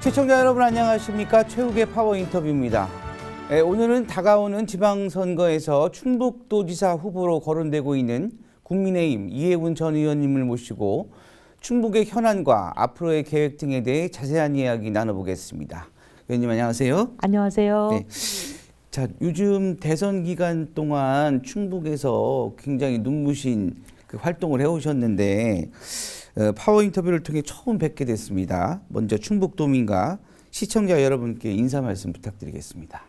시청자 여러분 안녕하십니까? 최욱의 파워 인터뷰입니다. 오늘은 다가오는 지방선거에서 충북도지사 후보로 거론되고 있는 국민의힘 이해훈 전 의원님을 모시고 충북의 현안과 앞으로의 계획 등에 대해 자세한 이야기 나눠보겠습니다. 의원님 안녕하세요. 안녕하세요. 네. 자, 요즘 대선 기간 동안 충북에서 굉장히 눈부신 그 활동을 해오셨는데 파워 인터뷰를 통해 처음 뵙게 됐습니다. 먼저 충북도민과 시청자 여러분께 인사 말씀 부탁드리겠습니다.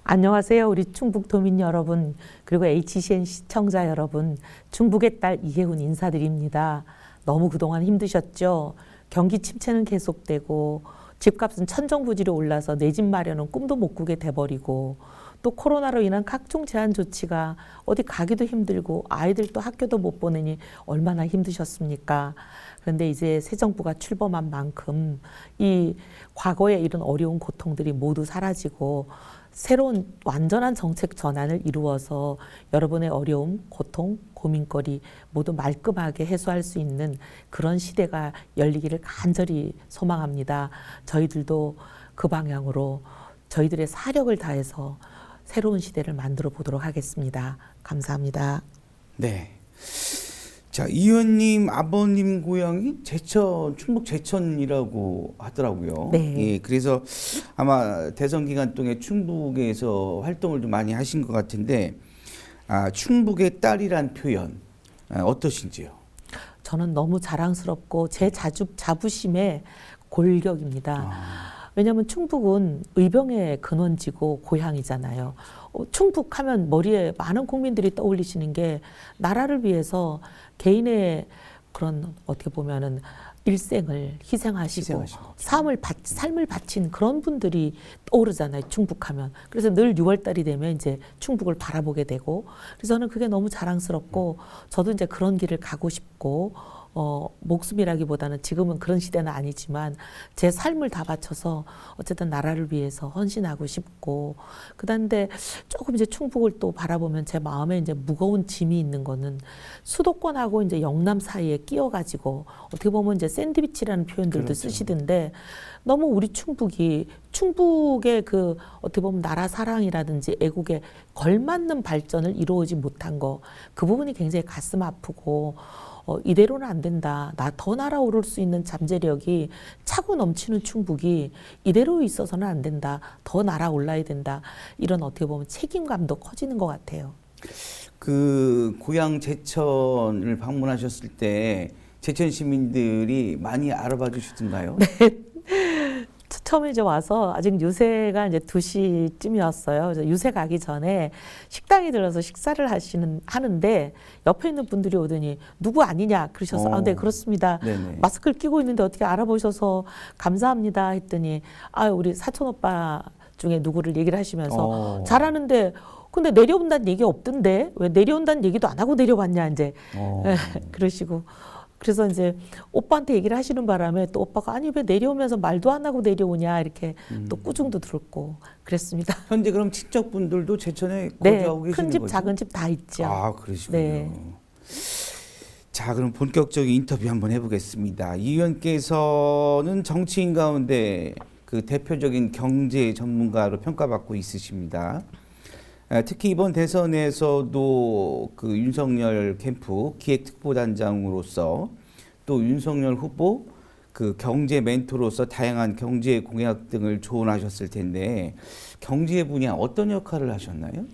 안녕하세요. 우리 충북도민 여러분, 그리고 HCN 시청자 여러분, 충북의 딸 이해훈 인사드립니다. 너무 그동안 힘드셨죠? 경기 침체는 계속되고 집값은 천정부지로 올라서 내 집 마련은 꿈도 못 꾸게 돼버리고 또 코로나로 인한 각종 제한 조치가 어디 가기도 힘들고 아이들도 학교도 못 보내니 얼마나 힘드셨습니까? 그런데 이제 새 정부가 출범한 만큼 이 과거에 이런 어려운 고통들이 모두 사라지고 새로운 완전한 정책 전환을 이루어서 여러분의 어려움, 고통, 고민거리 모두 말끔하게 해소할 수 있는 그런 시대가 열리기를 간절히 소망합니다. 저희들도 그 방향으로 저희들의 사력을 다해서 새로운 시대를 만들어 보도록 하겠습니다. 감사합니다. 네. 자, 이 의원님 아버님 고향이 제천, 충북 제천이라고 하더라고요. 네. 예, 그래서 아마 대선 기간 동안 충북에서 활동을 좀 많이 하신 것 같은데, 충북의 딸이란 표현 어떠신지요? 저는 너무 자랑스럽고 제 자부심의 골격입니다. 왜냐하면 충북은 의병의 근원지고 고향이잖아요. 충북하면 머리에 많은 국민들이 떠올리시는 게 나라를 위해서 개인의 그런 어떻게 보면은 일생을 희생하시고 삶을 바친 그런 분들이 떠오르잖아요. 충북하면. 그래서 늘 6월달이 되면 이제 충북을 바라보게 되고 그래서 저는 그게 너무 자랑스럽고 저도 이제 그런 길을 가고 싶고 목숨이라기보다는 지금은 그런 시대는 아니지만 제 삶을 다 바쳐서 어쨌든 나라를 위해서 헌신하고 싶고 그다음에 조금 이제 충북을 또 바라보면 제 마음에 이제 무거운 짐이 있는 거는 수도권하고 이제 영남 사이에 끼어가지고 어떻게 보면 이제 샌드위치라는 표현들도 그렇죠. 쓰시던데 너무 우리 충북의 그 어떻게 보면 나라 사랑이라든지 애국에 걸맞는 발전을 이루어오지 못한 거 그 부분이 굉장히 가슴 아프고 이대로는 안 된다. 더 날아오를 수 있는 잠재력이 차고 넘치는 충북이 이대로 있어서는 안 된다. 더 날아올라야 된다. 이런 어떻게 보면 책임감도 커지는 것 같아요. 그 고향 제천을 방문하셨을 때 제천 시민들이 많이 알아봐 주시던가요? 네. 처음에 이제 와서 아직 유세가 이제 2시쯤이었어요. 그래서 유세 가기 전에 식당에 들어서 식사를 하는데 옆에 있는 분들이 오더니 누구 아니냐 그러셔서 네 그렇습니다. 네네. 마스크를 끼고 있는데 어떻게 알아보셔서 감사합니다 했더니 우리 사촌 오빠 중에 누구를 얘기를 하시면서 잘하는데 근데 내려온다는 얘기 없던데 왜 내려온다는 얘기도 안 하고 내려왔냐 이제 그러시고 그래서 이제 오빠한테 얘기를 하시는 바람에 또 오빠가 아니 왜 내려오면서 말도 안 하고 내려오냐 이렇게 또 꾸중도 들었고 그랬습니다. 현재 그럼 친척분들도 제천에 네, 거주하고 계시는 큰 집 거죠? 작은 집 다 있죠. 그러시군요. 네. 자, 그럼 본격적인 인터뷰 한번 해보겠습니다. 이 의원께서는 정치인 가운데 그 대표적인 경제 전문가로 평가받고 있으십니다. 특히 이번 대선에서도 그 윤석열 캠프 기획특보단장으로서 또 윤석열 후보 그 경제 멘토로서 다양한 경제 공약 등을 조언하셨을 텐데 경제 분야 어떤 역할을 하셨나요?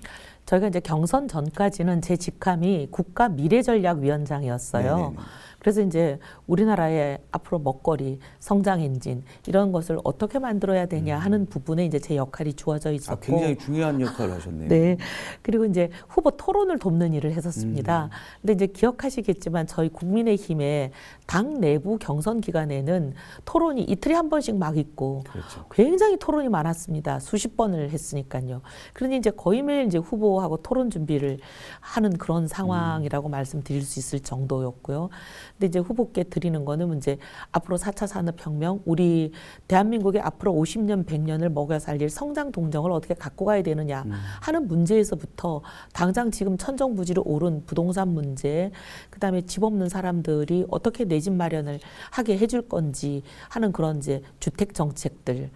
저희가 이제 경선 전까지는 제 직함이 국가미래전략위원장이었어요. 네네네. 그래서 이제 우리나라의 앞으로 먹거리, 성장 엔진 이런 것을 어떻게 만들어야 되냐 하는 부분에 이제 제 역할이 주어져 있었고 굉장히 중요한 역할을 하셨네요. 네. 그리고 이제 후보 토론을 돕는 일을 했었습니다. 근데 이제 기억하시겠지만 저희 국민의힘의 당 내부 경선 기간에는 토론이 이틀에 한 번씩 막 있고 그렇죠. 굉장히 토론이 많았습니다. 수십 번을 했으니까요. 그러니 이제 거의 매일 이제 후보 후보하고 토론 준비를 하는 그런 상황이라고 말씀드릴 수 있을 정도였고요. 근데 이제 후보께 드리는 거는 이제 앞으로 4차 산업혁명, 우리 대한민국의 앞으로 50년, 100년을 먹여 살릴 성장 동정을 어떻게 갖고 가야 되느냐 하는 문제에서부터 당장 지금 천정부지로 오른 부동산 문제, 그다음에 집 없는 사람들이 어떻게 내 집 마련을 하게 해줄 건지 하는 그런 이제 주택 정책들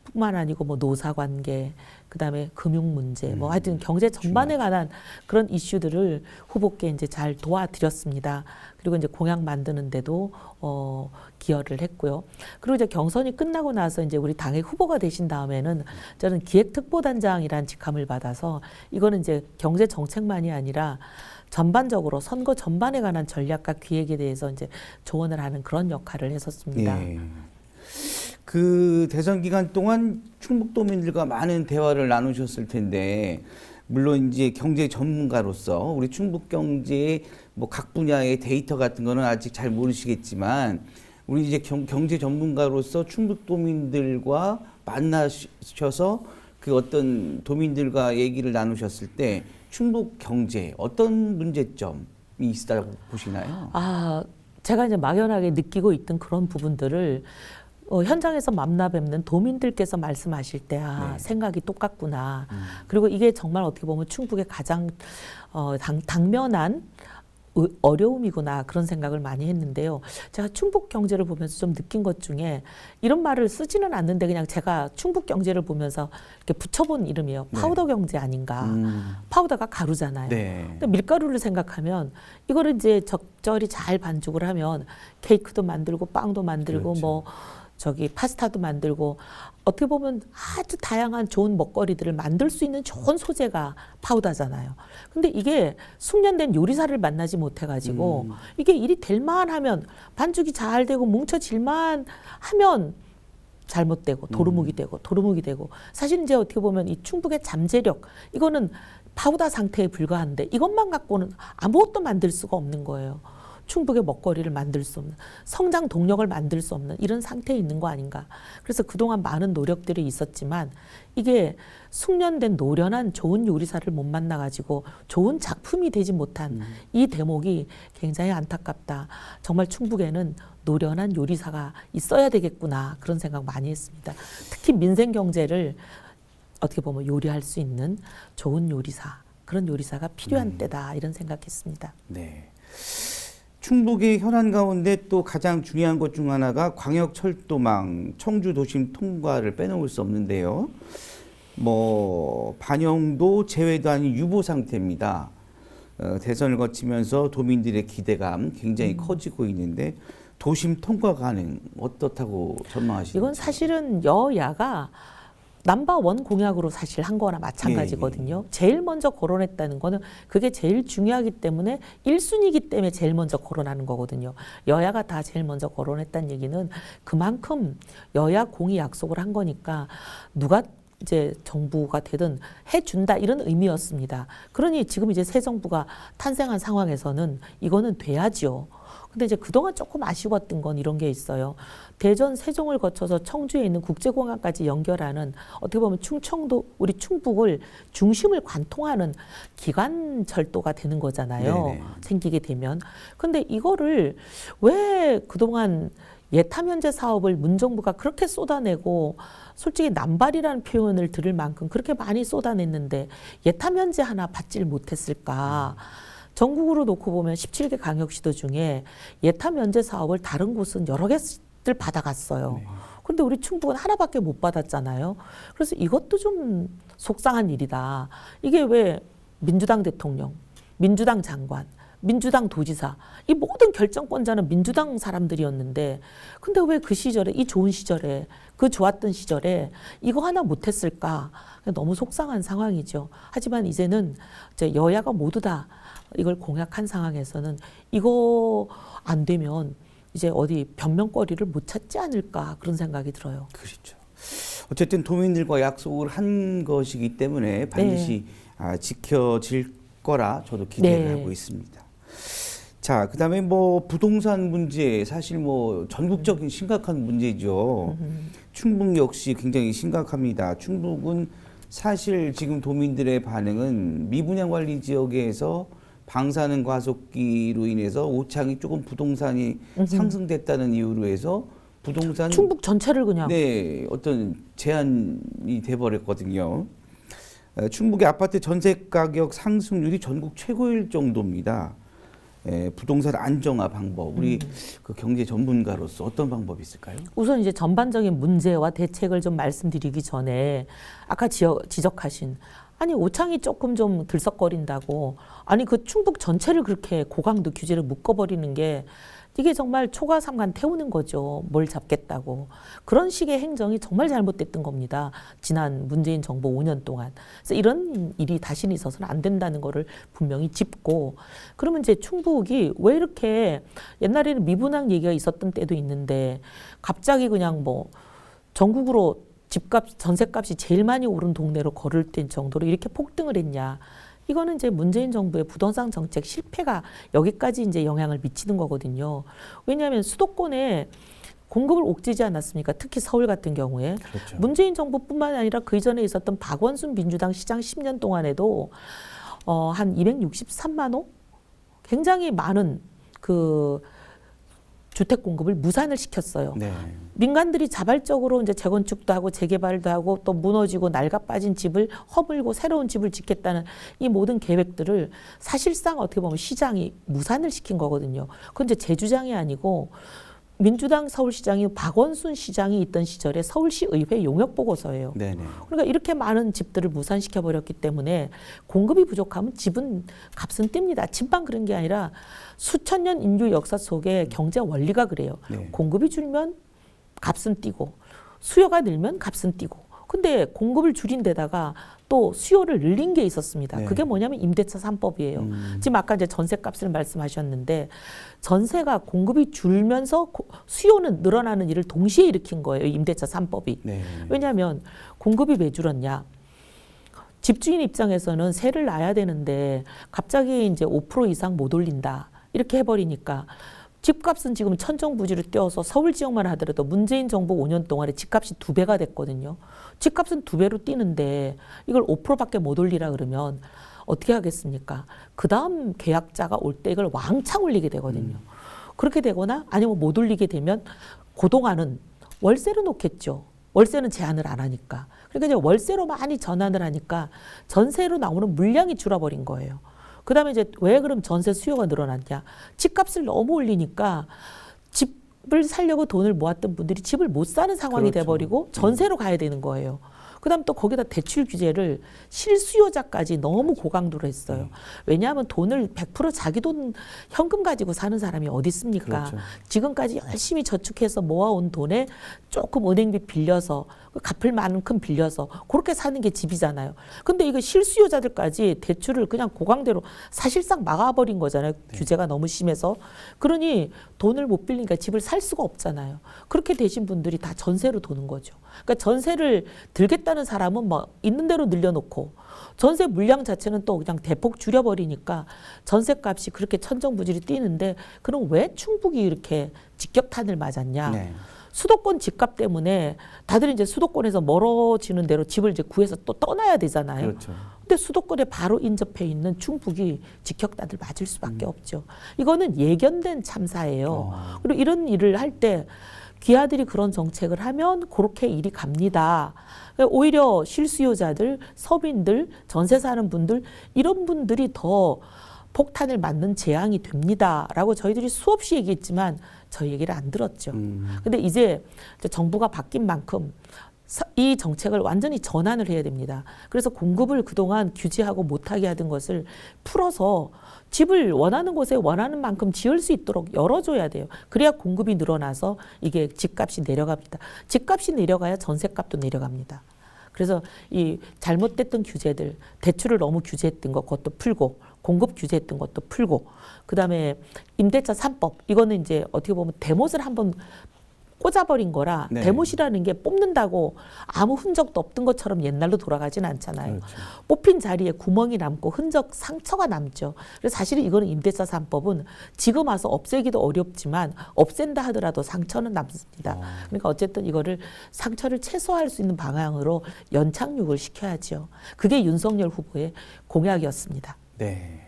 뿐만 아니고 뭐 노사 관계, 그다음에 금융 문제, 뭐 하여튼 경제 전반에 관한 그런 이슈들을 후보께 이제 잘 도와드렸습니다. 그리고 이제 공약 만드는데도 기여를 했고요. 그리고 이제 경선이 끝나고 나서 이제 우리 당의 후보가 되신 다음에는 저는 기획특보단장이란 직함을 받아서 이거는 이제 경제 정책만이 아니라 전반적으로 선거 전반에 관한 전략과 기획에 대해서 이제 조언을 하는 그런 역할을 했었습니다. 예. 그 대선 기간 동안 충북도민들과 많은 대화를 나누셨을 텐데, 물론 이제 경제 전문가로서 우리 충북 경제의 뭐 각 분야의 데이터 같은 거는 아직 잘 모르시겠지만, 우리 이제 경제 전문가로서 충북도민들과 만나셔서 그 어떤 도민들과 얘기를 나누셨을 때 충북 경제 어떤 문제점이 있다고 보시나요? 제가 이제 막연하게 느끼고 있던 그런 부분들을 현장에서 만나 뵙는 도민들께서 말씀하실 때 네. 생각이 똑같구나. 그리고 이게 정말 어떻게 보면 충북의 가장 당면한 어려움이구나, 그런 생각을 많이 했는데요. 제가 충북 경제를 보면서 좀 느낀 것 중에, 이런 말을 쓰지는 않는데 그냥 제가 충북 경제를 보면서 이렇게 붙여본 이름이에요. 파우더 경제 아닌가. 파우더가 가루잖아요. 네. 근데 밀가루를 생각하면 이거를 이제 적절히 잘 반죽을 하면 케이크도 만들고 빵도 만들고, 그렇죠. 파스타도 만들고, 어떻게 보면 아주 다양한 좋은 먹거리들을 만들 수 있는 좋은 소재가 파우더잖아요. 근데 이게 숙련된 요리사를 만나지 못해가지고 이게 일이 될만 하면, 반죽이 잘 되고 뭉쳐질만 하면 잘못되고 도루묵이 되고 사실 이제 어떻게 보면 이 충북의 잠재력, 이거는 파우더 상태에 불과한데 이것만 갖고는 아무것도 만들 수가 없는 거예요. 충북의 먹거리를 만들 수 없는, 성장 동력을 만들 수 없는 이런 상태에 있는 거 아닌가. 그래서 그동안 많은 노력들이 있었지만 이게 숙련된 노련한 좋은 요리사를 못 만나가지고 좋은 작품이 되지 못한 이 대목이 굉장히 안타깝다. 정말 충북에는 노련한 요리사가 있어야 되겠구나, 그런 생각 많이 했습니다. 특히 민생 경제를 어떻게 보면 요리할 수 있는 좋은 요리사, 그런 요리사가 필요한 때다, 이런 생각했습니다. 네. 충북의 현안 가운데 또 가장 중요한 것 중 하나가 광역철도망 청주 도심 통과를 빼놓을 수 없는데요. 뭐 반영도 제외도 아닌 유보 상태입니다. 대선을 거치면서 도민들의 기대감 굉장히 커지고 있는데, 도심 통과 가능 어떻다고 전망하시는지? 이건 사실은 여야가 넘버원 공약으로 사실 한 거나 마찬가지거든요. 제일 먼저 거론했다는 거는 그게 제일 중요하기 때문에 1순위이기 때문에 제일 먼저 거론하는 거거든요. 여야가 다 제일 먼저 거론했다는 얘기는 그만큼 여야 공이 약속을 한 거니까 누가 이제 정부가 되든 해준다, 이런 의미였습니다. 그러니 지금 이제 새 정부가 탄생한 상황에서는 이거는 돼야지요. 근데 이제 그동안 조금 아쉬웠던 건 이런 게 있어요. 대전, 세종을 거쳐서 청주에 있는 국제공항까지 연결하는, 어떻게 보면 충청도, 우리 충북을 중심을 관통하는 기관 철도가 되는 거잖아요. 네네. 생기게 되면. 근데 이거를 왜 그동안 예탐현재 사업을 문정부가 그렇게 쏟아내고, 솔직히 남발이라는 표현을 들을 만큼 그렇게 많이 쏟아냈는데 예탐현재 하나 받질 못했을까? 전국으로 놓고 보면 17개 강역시도 중에 예탐현재 사업을 다른 곳은 여러 개들 받아갔어요. 그런데 우리 충북은 하나밖에 못 받았잖아요. 그래서 이것도 좀 속상한 일이다. 이게 왜 민주당 대통령, 민주당 장관, 민주당 도지사, 이 모든 결정권자는 민주당 사람들이었는데, 근데 왜 그 시절에, 이 좋은 시절에, 그 좋았던 시절에 이거 하나 못했을까? 너무 속상한 상황이죠. 하지만 이제는 이제 여야가 모두 다 이걸 공약한 상황에서는 이거 안 되면 이제 어디 변명거리를 못 찾지 않을까, 그런 생각이 들어요. 그렇죠. 어쨌든 도민들과 약속을 한 것이기 때문에 반드시 지켜질 거라 저도 기대를 하고 있습니다. 자, 그다음에 뭐 부동산 문제, 사실 뭐 전국적인 심각한 문제죠. 충북 역시 굉장히 심각합니다. 충북은 사실 지금 도민들의 반응은 미분양 관리 지역에서 방사능 과속기로 인해서 오창이 조금 부동산이 상승됐다는 이유로 해서 부동산 충북 전체를 그냥 네, 어떤 제한이 돼 버렸거든요. 충북의 아파트 전세 가격 상승률이 전국 최고일 정도입니다. 부동산 안정화 방법, 우리 그 경제 전문가로서 어떤 방법이 있을까요? 우선 이제 전반적인 문제와 대책을 좀 말씀드리기 전에 아까 지적하신 아니 오창이 조금 좀 들썩거린다고 아니 그 충북 전체를 그렇게 고강도 규제를 묶어버리는 게 이게 정말 초과삼간 태우는 거죠. 뭘 잡겠다고. 그런 식의 행정이 정말 잘못됐던 겁니다. 지난 문재인 정부 5년 동안. 그래서 이런 일이 다시는 있어서는 안 된다는 거를 분명히 짚고 그러면 이제 충북이 왜 이렇게 옛날에는 미분양 얘기가 있었던 때도 있는데 갑자기 그냥 뭐 전국으로 집값, 전셋값이 제일 많이 오른 동네로 거론될 정도로 이렇게 폭등을 했냐. 이거는 이제 문재인 정부의 부동산 정책 실패가 여기까지 이제 영향을 미치는 거거든요. 왜냐하면 수도권에 공급을 옥죄지 않았습니까? 특히 서울 같은 경우에. 그렇죠. 문재인 정부뿐만 아니라 그 이전에 있었던 박원순 민주당 시장 10년 동안에도 한 263만 호? 굉장히 많은 그 주택 공급을 무산을 시켰어요. 네. 민간들이 자발적으로 이제 재건축도 하고 재개발도 하고 또 무너지고 낡아 빠진 집을 허물고 새로운 집을 짓겠다는 이 모든 계획들을 사실상 어떻게 보면 시장이 무산을 시킨 거거든요. 그건 이제 제 주장이 아니고 민주당 서울시장이 박원순 시장이 있던 시절에 서울시 의회 용역 보고서예요. 네네. 그러니까 이렇게 많은 집들을 무산시켜 버렸기 때문에 공급이 부족하면 집은 값은 띱니다. 집만 그런 게 아니라 수천 년 인류 역사 속에 경제 원리가 그래요. 네. 공급이 줄면 값은 뛰고 수요가 늘면 값은 뛰고. 근데 공급을 줄인 데다가 또 수요를 늘린 게 있었습니다. 네. 그게 뭐냐면 임대차 3법이에요. 지금 아까 이제 전세값을 말씀하셨는데 전세가 공급이 줄면서 수요는 늘어나는 일을 동시에 일으킨 거예요. 임대차 3법이. 네. 왜냐하면 공급이 왜 줄었냐? 집주인 입장에서는 세를 놔야 되는데 갑자기 이제 5% 이상 못 올린다. 이렇게 해버리니까 집값은 지금 천정부지로 뛰어서 서울 지역만 하더라도 문재인 정부 5년 동안에 집값이 2배가 됐거든요. 집값은 2배로 뛰는데 이걸 5%밖에 못 올리라 그러면 어떻게 하겠습니까? 그 다음 계약자가 올 때 이걸 왕창 올리게 되거든요. 그렇게 되거나 아니면 못 올리게 되면 그동안은 월세로 놓겠죠. 월세는 제한을 안 하니까. 그러니까 이제 월세로 많이 전환을 하니까 전세로 나오는 물량이 줄어버린 거예요. 그 다음에 이제 왜 그럼 전세 수요가 늘어났냐. 집값을 너무 올리니까 집을 살려고 돈을 모았던 분들이 집을 못 사는 상황이 그렇죠. 돼버리고 전세로 가야 되는 거예요. 그 다음 또 거기다 대출 규제를 실수요자까지 너무 고강도로 했어요. 왜냐하면 돈을 100% 자기 돈 현금 가지고 사는 사람이 어디 있습니까? 그렇죠. 지금까지 열심히 저축해서 모아온 돈에 조금 은행비 빌려서 갚을 만큼 빌려서 그렇게 사는 게 집이잖아요. 근데 이거 실수요자들까지 대출을 그냥 고강대로 사실상 막아버린 거잖아요. 규제가 너무 심해서. 그러니 돈을 못 빌리니까 집을 살 수가 없잖아요. 그렇게 되신 분들이 다 전세로 도는 거죠. 그러니까 전세를 들겠다는 사람은 뭐 있는 대로 늘려놓고 전세 물량 자체는 또 그냥 대폭 줄여버리니까 전세값이 그렇게 천정부지로 뛰는데 그럼 왜 충북이 이렇게 직격탄을 맞았냐? 네. 수도권 집값 때문에 다들 이제 수도권에서 멀어지는 대로 집을 이제 구해서 또 떠나야 되잖아요. 그렇죠. 근데 수도권에 바로 인접해 있는 충북이 직격탄을 맞을 수밖에 없죠. 이거는 예견된 참사예요. 그리고 이런 일을 할 때 기아들이 그런 정책을 하면 그렇게 일이 갑니다. 오히려 실수요자들, 서민들, 전세 사는 분들 이런 분들이 더 폭탄을 맞는 재앙이 됩니다라고 저희들이 수없이 얘기했지만 저희 얘기를 안 들었죠. 근데 이제 정부가 바뀐 만큼 이 정책을 완전히 전환을 해야 됩니다. 그래서 공급을 그동안 규제하고 못하게 하던 것을 풀어서 집을 원하는 곳에 원하는 만큼 지을 수 있도록 열어줘야 돼요. 그래야 공급이 늘어나서 이게 집값이 내려갑니다. 집값이 내려가야 전세값도 내려갑니다. 그래서 이 잘못됐던 규제들, 대출을 너무 규제했던 것 그것도 풀고 공급 규제했던 것도 풀고 그다음에 임대차 3법 이거는 이제 어떻게 보면 대못을 한번 꽂아버린 거라 네. 대못이라는 게 뽑는다고 아무 흔적도 없던 것처럼 옛날로 돌아가진 않잖아요. 그렇죠. 뽑힌 자리에 구멍이 남고 흔적, 상처가 남죠. 그래서 사실은 이거는 임대차 3법은 지금 와서 없애기도 어렵지만 없앤다 하더라도 상처는 남습니다. 그러니까 어쨌든 이거를 상처를 최소화할 수 있는 방향으로 연착륙을 시켜야죠. 그게 윤석열 후보의 공약이었습니다. 네.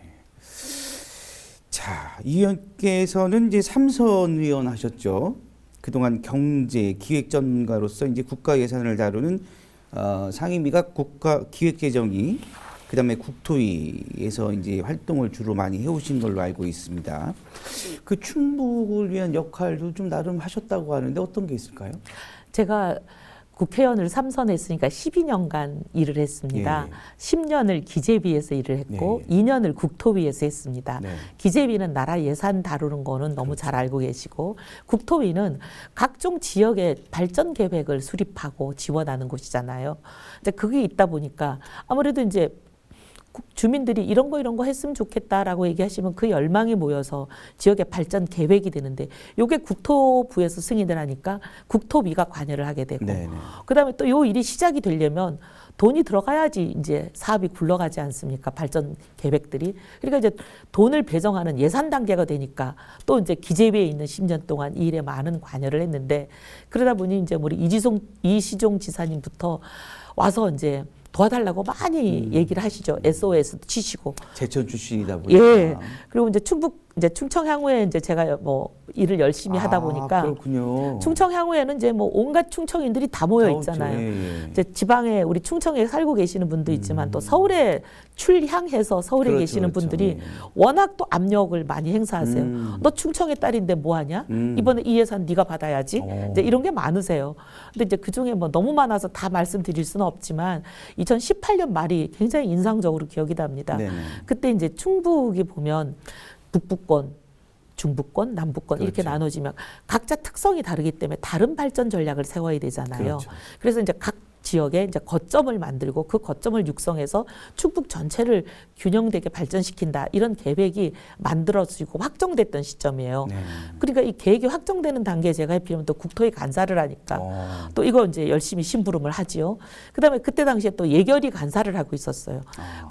자, 이 의원께서는 이제 3선 의원 하셨죠. 그동안 경제 기획 전문가로서 이제 국가 예산을 다루는 상임위가 국가기획재정위, 그다음에 국토위에서 이제 활동을 주로 많이 해오신 걸로 알고 있습니다. 그 충북을 위한 역할도 좀 나름 하셨다고 하는데 어떤 게 있을까요? 제가 국회의원을 3선 했으니까 12년간 일을 했습니다. 예. 10년을 기재위에서 일을 했고 네. 2년을 국토위에서 했습니다. 네. 기재위는 나라 예산 다루는 거는 너무 잘 알고 계시고 국토위는 각종 지역의 발전 계획을 수립하고 지원하는 곳이잖아요. 이제 그게 있다 보니까 아무래도 이제 주민들이 이런 거 했으면 좋겠다라고 얘기하시면 그 열망이 모여서 지역의 발전 계획이 되는데 이게 국토부에서 승인을 하니까 국토위가 관여를 하게 되고 네네. 그다음에 또 요 일이 시작이 되려면 돈이 들어가야지 이제 사업이 굴러가지 않습니까? 발전 계획들이. 그러니까 이제 돈을 배정하는 예산 단계가 되니까 또 이제 기재위에 있는 10년 동안 이 일에 많은 관여를 했는데 그러다 보니 이제 우리 이시종 지사님부터 와서 이제 도와달라고 많이 얘기를 하시죠. SOS도 치시고. 제천 출신이다 보니까. 예. 그리고 이제 충청 향후에 이제 제가 뭐 일을 열심히 하다 보니까 그렇군요. 충청 향후에는 이제 뭐 온갖 충청인들이 다 모여 있잖아요. 예. 이제 지방에 우리 충청에 살고 계시는 분도 있지만 또 서울에 출향해서 서울에 그렇죠, 계시는 그렇죠. 분들이 예. 워낙 또 압력을 많이 행사하세요. 너 충청의 딸인데 뭐 하냐? 이번에 이 예산 네가 받아야지. 이제 이런 게 많으세요. 근데 이제 그중에 뭐 너무 많아서 다 말씀드릴 수는 없지만 2018년 말이 굉장히 인상적으로 기억이 납니다. 네네. 그때 이제 충북이 보면 북부권, 중부권, 남부권 이렇게 그렇죠. 나눠지면 각자 특성이 다르기 때문에 다른 발전 전략을 세워야 되잖아요. 그렇죠. 그래서 이제 각 지역에 이제 거점을 만들고 그 거점을 육성해서 충북 전체를 균형되게 발전시킨다 이런 계획이 만들어지고 확정됐던 시점이에요. 네. 그러니까 이 계획이 확정되는 단계에 제가 해피면 또 국토위 간사를 하니까 또 이거 이제 열심히 심부름을 하지요. 그다음에 그때 당시에 또 예결위 간사를 하고 있었어요.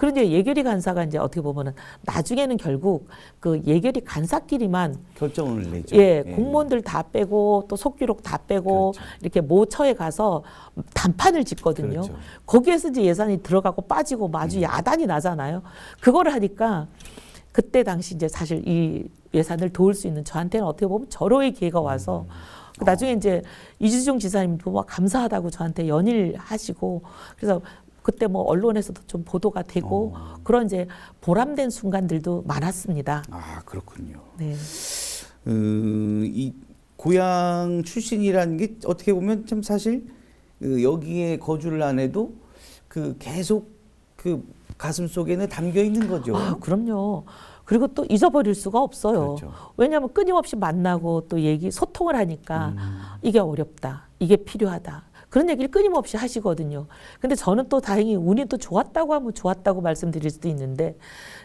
그런데 예결위 간사가 이제 어떻게 보면은 나중에는 결국 그 예결위 간사끼리만 결정을 내죠. 예, 공무원들 다 빼고 또 속기록 다 빼고 그렇죠. 이렇게 모처에 가서 단판을 짓거든요. 그렇죠. 거기에서 이제 예산이 들어가고 빠지고 아주 야단이 나잖아요. 그거를 하니까 그때 당시 이제 사실 이 예산을 도울 수 있는 저한테는 어떻게 보면 절호의 기회가 와서 나중에 이제 이주종 지사님도 막 감사하다고 저한테 연일하시고 그래서 그때 뭐 언론에서도 좀 보도가 되고 그런 이제 보람된 순간들도 많았습니다. 아, 그렇군요. 네. 이 고향 출신이라는 게 어떻게 보면 참 사실 여기에 거주를 안 해도 그 계속 그 가슴 속에는 담겨 있는 거죠. 아, 그럼요. 그리고 또 잊어버릴 수가 없어요. 그렇죠. 왜냐하면 끊임없이 만나고 또 소통을 하니까 이게 어렵다, 이게 필요하다. 그런 얘기를 끊임없이 하시거든요. 근데 저는 또 다행히 운이 또 좋았다고 하면 좋았다고 말씀드릴 수도 있는데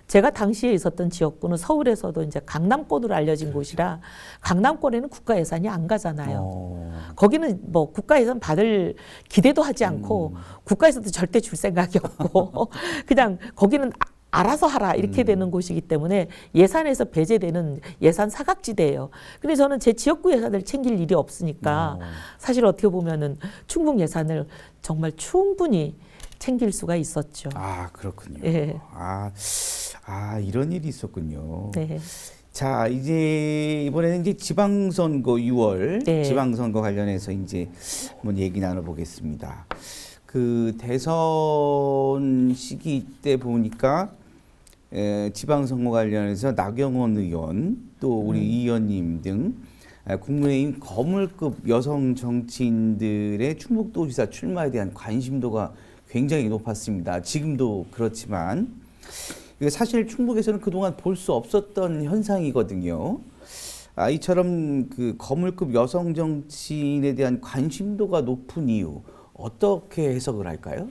제가 당시에 있었던 지역구는 서울에서도 이제 강남권으로 알려진 곳이라 강남권에는 국가 예산이 안 가잖아요. 거기는 뭐 국가 예산 받을 기대도 하지 않고 국가에서도 절대 줄 생각이 없고 그냥 거기는 알아서 하라 이렇게 되는 곳이기 때문에 예산에서 배제되는 예산 사각지대예요. 근데 저는 제 지역구 예산을 챙길 일이 없으니까 사실 어떻게 보면은 충북 예산을 정말 충분히 챙길 수가 있었죠. 아, 그렇군요. 예. 이런 일이 있었군요. 네. 자, 이제 이번에는 이제 지방선거 6월 네. 지방선거 관련해서 이제 한번 얘기 나눠보겠습니다. 그 대선 시기 때 보니까 지방선거 관련해서 나경원 의원 또 우리 이 의원님 등 국민의힘 거물급 여성 정치인들의 충북도지사 출마에 대한 관심도가 굉장히 높았습니다. 지금도 그렇지만 사실 충북에서는 그동안 볼 수 없었던 현상이거든요. 이처럼 그 거물급 여성 정치인에 대한 관심도가 높은 이유 어떻게 해석을 할까요?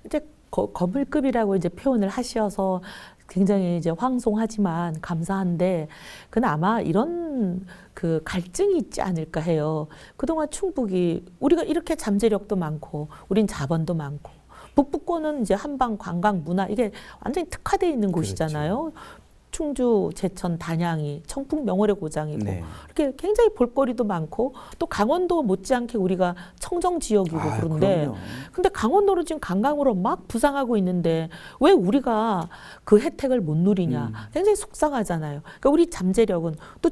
이제 거물급이라고 이제 표현을 하셔서 굉장히 이제 황송하지만 감사한데, 그는 아마 이런 그 갈증이 있지 않을까 해요. 그동안 충북이 우리가 이렇게 잠재력도 많고, 우린 자본도 많고, 북부권은 이제 한방 관광 문화 이게 완전히 특화되어 있는 곳이잖아요. 충주, 제천, 단양이 청풍 명월의 고장이고 네. 이렇게 굉장히 볼거리도 많고 또 강원도 못지않게 우리가 청정 지역이고 그런데 그럼요. 근데 강원도로 지금 관광으로 막 부상하고 있는데 왜 우리가 그 혜택을 못 누리냐 굉장히 속상하잖아요. 그러니까 우리 잠재력은 또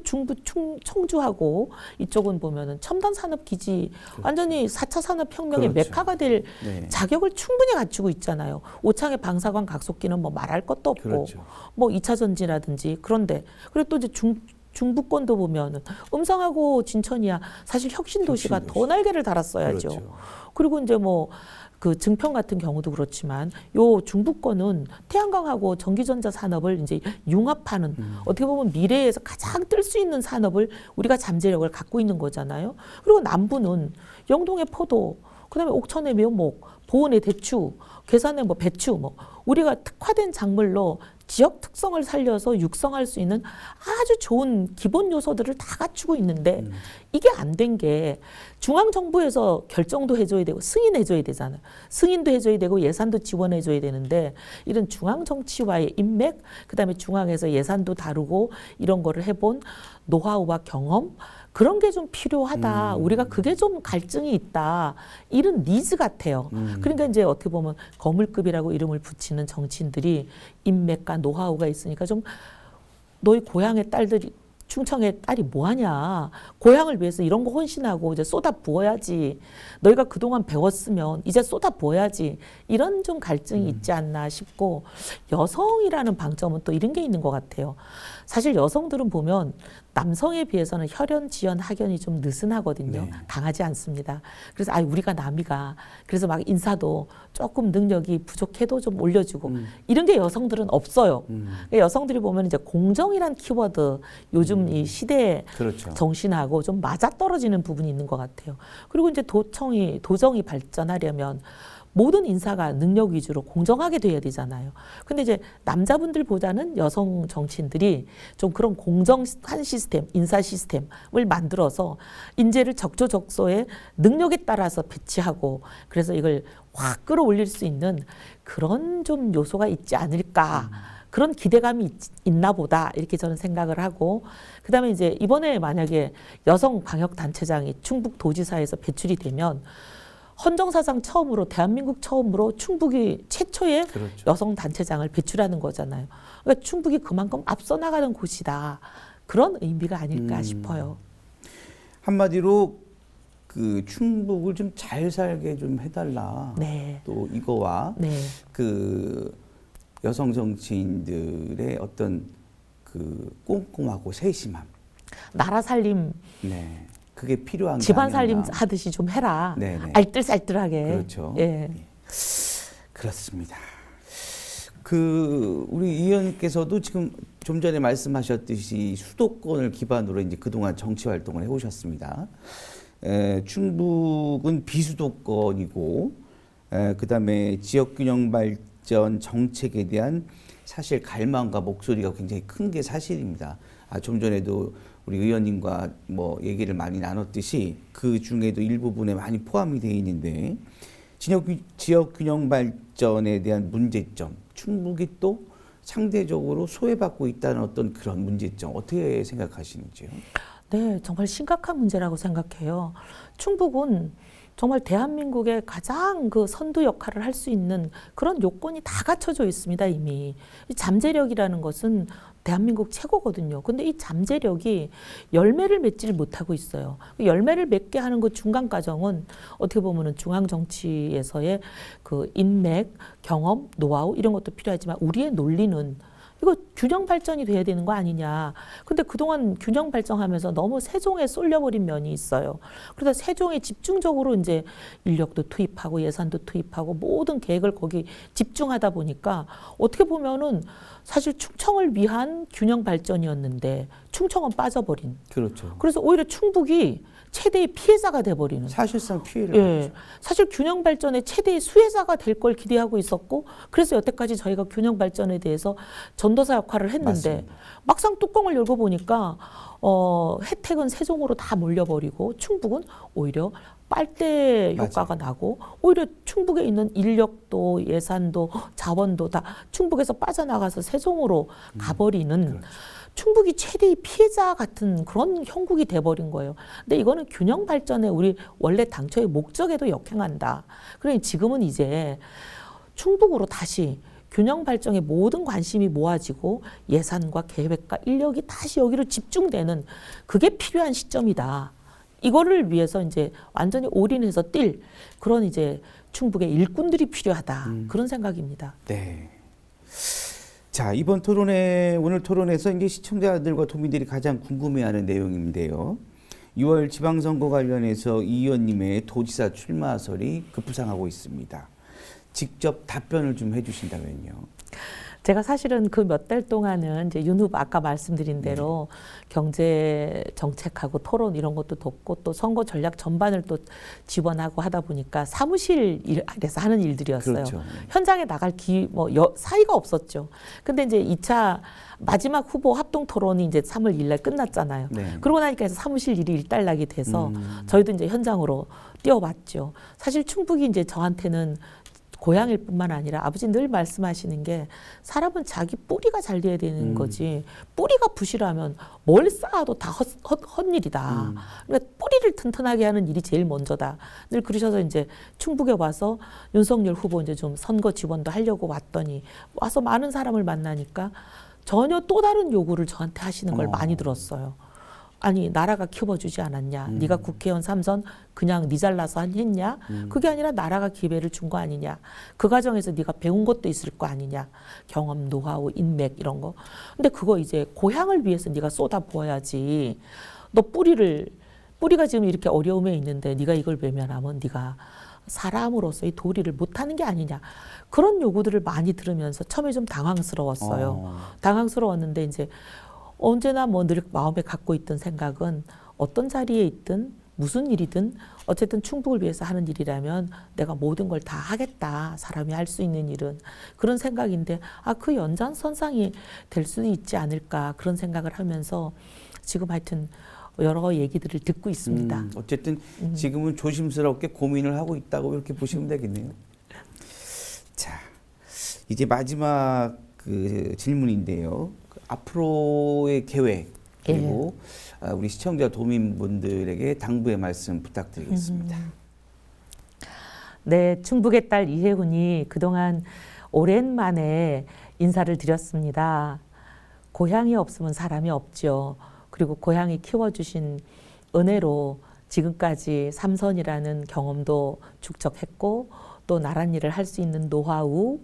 청주하고 이쪽은 보면은 첨단 산업 기지 완전히 4차 산업혁명의 그렇죠. 메카가 될 네. 자격을 충분히 갖추고 있잖아요. 오창의 방사관 각속기는 뭐 말할 것도 없고 그렇죠. 뭐 2차 전지라든지 그런데 그리고 또 이제 중부권도 보면은 음성하고 진천이야 사실 혁신 도시가 혁신도시. 더 날개를 달았어야죠. 그렇죠. 그리고 이제 뭐 그 증평 같은 경우도 그렇지만 요 중부권은 태양광하고 전기전자 산업을 이제 융합하는 어떻게 보면 미래에서 가장 뜰 수 있는 산업을 우리가 잠재력을 갖고 있는 거잖아요. 그리고 남부는 영동의 포도, 그다음에 옥천의 묘목, 보은의 대추, 괴산의 뭐 배추, 뭐 우리가 특화된 작물로 지역 특성을 살려서 육성할 수 있는 아주 좋은 기본 요소들을 다 갖추고 있는데 이게 안 된 게 중앙 정부에서 결정도 해줘야 되고 승인해줘야 되잖아요. 승인도 해줘야 되고 예산도 지원해줘야 되는데 이런 중앙 정치와의 인맥, 그다음에 중앙에서 예산도 다루고 이런 거를 해본 노하우와 경험 그런 게 좀 필요하다. 우리가 그게 좀 갈증이 있다. 이런 니즈 같아요. 그러니까 이제 어떻게 보면 거물급이라고 이름을 붙이는 정치인들이 인맥과 노하우가 있으니까 좀 너희 고향의 딸들이 충청의 딸이 뭐하냐. 고향을 위해서 이런 거 헌신하고 이제 쏟아 부어야지. 너희가 그동안 배웠으면 이제 쏟아 부어야지. 이런 좀 갈증이 있지 않나 싶고 여성이라는 방점은 또 이런 게 있는 것 같아요. 사실 여성들은 보면 남성에 비해서는 혈연, 지연, 학연이 좀 느슨하거든요. 네. 강하지 않습니다. 그래서 우리가 남이가 그래서 막 인사도 조금 능력이 부족해도 좀 올려주고 이런 게 여성들은 없어요. 그러니까 여성들이 보면 이제 공정이란 키워드 요즘 이 시대의 그렇죠. 정신하고 좀 맞아떨어지는 부분이 있는 것 같아요. 그리고 이제 도정이 발전하려면 모든 인사가 능력 위주로 공정하게 돼야 되잖아요. 근데 이제 남자분들보다는 여성 정치인들이 좀 그런 공정한 시스템, 인사 시스템을 만들어서 인재를 적조적소에 능력에 따라서 배치하고 그래서 이걸 확 끌어올릴 수 있는 그런 좀 요소가 있지 않을까. 그런 기대감이 있나 보다 이렇게 저는 생각을 하고 그다음에 이제 이번에 만약에 여성 광역단체장이 충북도지사에서 배출이 되면 헌정사상 처음으로 대한민국 처음으로 충북이 최초의 그렇죠. 여성 단체장을 배출하는 거잖아요. 그러니까 충북이 그만큼 앞서 나가는 곳이다. 그런 의미가 아닐까 싶어요. 한마디로 그 충북을 좀 잘 살게 좀 해달라. 네. 또 이거와 네. 그 여성 정치인들의 어떤 그 꼼꼼하고 세심함. 나라 살림, 네. 그게 필요한 게 집안 살림 아니었나. 하듯이 좀 해라. 네네. 알뜰살뜰하게. 그렇죠. 예. 그렇습니다. 그 우리 이 의원님께서도 지금 좀 전에 말씀하셨듯이 수도권을 기반으로 이제 그동안 정치 활동을 해오셨습니다. 충북은 비수도권이고, 그다음에 지역균형 발전 정책에 대한 사실 갈망과 목소리가 굉장히 큰 게 사실입니다. 좀 전에도 우리 의원님과 뭐 얘기를 많이 나눴듯이 그 중에도 일부분에 많이 포함이 되어 있는데 지역균형 발전에 대한 문제점, 충북이 또 상대적으로 소외받고 있다는 어떤 그런 문제점 어떻게 생각하시는지요? 네, 정말 심각한 문제라고 생각해요. 충북은 정말 대한민국의 가장 그 선두 역할을 할 수 있는 그런 요건이 다 갖춰져 있습니다, 이미. 이 잠재력이라는 것은 대한민국 최고거든요. 근데 이 잠재력이 열매를 맺지를 못하고 있어요. 열매를 맺게 하는 그 중간 과정은 어떻게 보면은 중앙 정치에서의 그 인맥, 경험, 노하우 이런 것도 필요하지만 우리의 논리는 이거 균형 발전이 돼야 되는 거 아니냐. 근데 그동안 균형 발전하면서 너무 세종에 쏠려버린 면이 있어요. 그러다 세종에 집중적으로 이제 인력도 투입하고 예산도 투입하고 모든 계획을 거기 집중하다 보니까 어떻게 보면은 사실 충청을 위한 균형 발전이었는데 충청은 빠져버린. 그렇죠. 그래서 오히려 충북이 최대의 피해자가 돼버리는. 사실상 피해를 예, 받죠. 사실 균형 발전의 최대의 수혜자가 될 걸 기대하고 있었고, 그래서 여태까지 저희가 균형 발전에 대해서 전도사 역할을 했는데 맞습니다. 막상 뚜껑을 열고 보니까 혜택은 세종으로 다 몰려버리고 충북은 오히려 빨대 효과가 나고 오히려 충북에 있는 인력도 예산도 자원도 다 충북에서 빠져나가서 세종으로 가버리는. 그렇죠. 충북이 최대의 피해자 같은 그런 형국이 돼버린 거예요. 근데 이거는 균형 발전의 우리 원래 당초의 목적에도 역행한다. 그러니 지금은 이제 충북으로 다시 균형 발전의 모든 관심이 모아지고 예산과 계획과 인력이 다시 여기로 집중되는 그게 필요한 시점이다. 이거를 위해서 이제 완전히 올인해서 뛸 그런 이제 충북의 일꾼들이 필요하다. 그런 생각입니다. 네. 자, 오늘 토론에서 이제 시청자들과 도민들이 가장 궁금해하는 내용인데요. 6월 지방선거 관련해서 이 의원님의 도지사 출마설이 급부상하고 있습니다. 직접 답변을 좀 해주신다면요. 제가 사실은 그 몇 달 동안은 이제 윤 후보 아까 말씀드린 대로 경제 정책하고 토론 이런 것도 돕고 또 선거 전략 전반을 또 지원하고 하다 보니까 사무실 일에서 하는 일들이었어요. 그렇죠. 현장에 나갈 사이가 없었죠. 근데 이제 2차 마지막 후보 합동 토론이 이제 3월 1일 날 끝났잖아요. 네. 그러고 나니까 사무실 일이 일단락이 돼서 저희도 이제 현장으로 뛰어왔죠. 사실 충북이 이제 저한테는 고향일 뿐만 아니라 아버지 늘 말씀하시는 게 사람은 자기 뿌리가 잘 돼야 되는 거지 뿌리가 부실하면 뭘 쌓아도 다 헛일이다. 그러니까 뿌리를 튼튼하게 하는 일이 제일 먼저다. 늘 그러셔서 이제 충북에 와서 윤석열 후보 이제 좀 선거 지원도 하려고 왔더니 와서 많은 사람을 만나니까 전혀 또 다른 요구를 저한테 하시는 걸 많이 들었어요. 아니 나라가 키워주지 않았냐. 네가 국회의원 3선 그냥 네 잘나서 했냐. 그게 아니라 나라가 기회를 준 거 아니냐. 그 과정에서 네가 배운 것도 있을 거 아니냐. 경험, 노하우, 인맥 이런 거. 근데 그거 이제 고향을 위해서 네가 쏟아부어야지. 너 뿌리가 지금 이렇게 어려움에 있는데 네가 이걸 외면하면 네가 사람으로서의 도리를 못하는 게 아니냐. 그런 요구들을 많이 들으면서 처음에 좀 당황스러웠어요. 당황스러웠는데 이제 언제나 뭐 늘 마음에 갖고 있던 생각은 어떤 자리에 있든 무슨 일이든 어쨌든 충북을 위해서 하는 일이라면 내가 모든 걸 다 하겠다. 사람이 할 수 있는 일은. 그런 생각인데 그 연장선상이 될 수 있지 않을까 그런 생각을 하면서 지금 하여튼 여러 얘기들을 듣고 있습니다. 어쨌든 지금은 조심스럽게 고민을 하고 있다고 이렇게 보시면 되겠네요. 자, 이제 마지막 그 질문인데요. 앞으로의 계획 그리고 우리 시청자 도민분들에게 당부의 말씀 부탁드리겠습니다. 네, 충북의 딸 이혜훈이 그동안 오랜만에 인사를 드렸습니다. 고향이 없으면 사람이 없죠. 그리고 고향이 키워주신 은혜로 지금까지 삼선이라는 경험도 축적했고 또 나란 일을 할 수 있는 노하우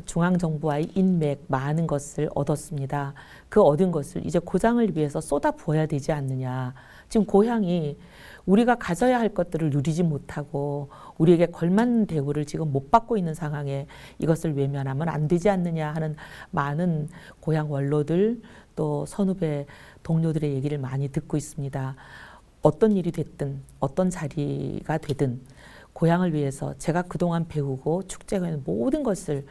중앙정부와의 인맥 많은 것을 얻었습니다. 그 얻은 것을 이제 고장을 위해서 쏟아부어야 되지 않느냐. 지금 고향이 우리가 가져야 할 것들을 누리지 못하고 우리에게 걸맞는 대우를 지금 못 받고 있는 상황에 이것을 외면하면 안 되지 않느냐 하는 많은 고향 원로들 또 선후배 동료들의 얘기를 많이 듣고 있습니다. 어떤 일이 됐든 어떤 자리가 되든 고향을 위해서 제가 그동안 배우고 축제하는 모든 것을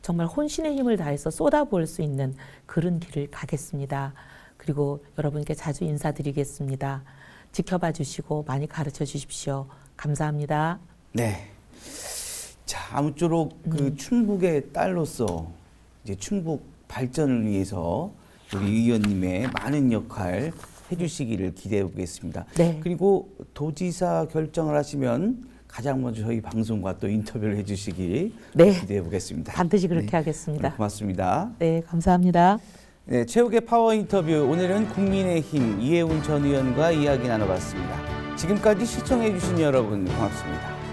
정말 혼신의 힘을 다해서 쏟아부을 수 있는 그런 길을 가겠습니다. 그리고 여러분께 자주 인사드리겠습니다. 지켜봐 주시고 많이 가르쳐 주십시오. 감사합니다. 네. 자, 아무쪼록 그 충북의 딸로서 이제 충북 발전을 위해서 우리 의원님의 많은 역할 해주시기를 기대해 보겠습니다. 네. 그리고 도지사 결정을 하시면 가장 먼저 저희 방송과 또 인터뷰를 해주시길 네. 기대해 보겠습니다. 반드시 그렇게 네. 하겠습니다. 고맙습니다. 네, 감사합니다. 네, 최욱의 파워 인터뷰 오늘은 국민의힘 이해운 전 의원과 이야기 나눠봤습니다. 지금까지 시청해 주신 여러분 고맙습니다.